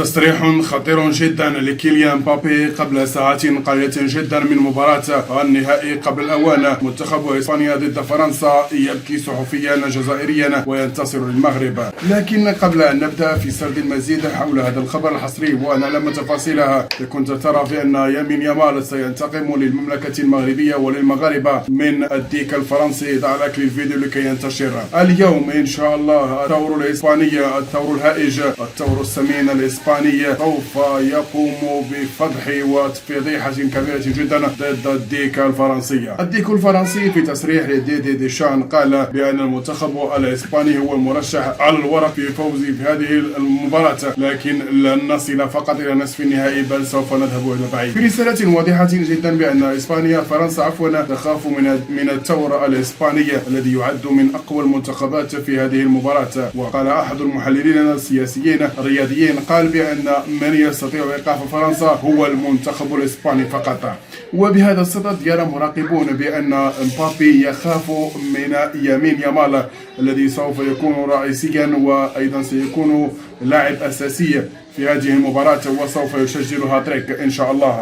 تصريح خطير جدا لكيليان مبابي قبل ساعات قليلة جدا من مباراة النهائي قبل الأوان. منتخب إسبانيا ضد فرنسا يبكي صحفيا جزائريا وينتصر للمغرب. لكن قبل أن نبدأ في سرد المزيد حول هذا الخبر الحصري ونعلم تفاصيلها، كنت ترى بأن يمين يامال سينتقم للمملكة المغربية وللمغاربة من الديك الفرنسي. ضع لايك للفيديو لكي ينتشر. اليوم إن شاء الله الثور الإسباني، الثور الهائج، الثور السمين الإسباني سوف يقوم بفضح وفضيحة كبيرة جدا ضد الديك الفرنسية. الديك الفرنسي في تصريح لديدي ديشان قال بأن المنتخب الإسباني هو المرشح على الورق في فوز في هذه المباراة، لكن لن نصل فقط إلى نصف النهائي بل سوف نذهب إلى بعيد. في رسالة واضحة جدا بأن فرنسا تخاف من الثور الإسباني الذي يعد من أقوى المنتخبات في هذه المباراة. وقال أحد المحللين السياسيين الرياضيين قال بأن من يستطيع إيقاف فرنسا هو المنتخب الإسباني فقط. وبهذا الصدد يرى مراقبون بأن مبابي يخاف من يمين يامال الذي سوف يكون رئيسيا وأيضا سيكون لاعب أساسي في هذه المباراة وسوف يسجل هاتريك إن شاء الله.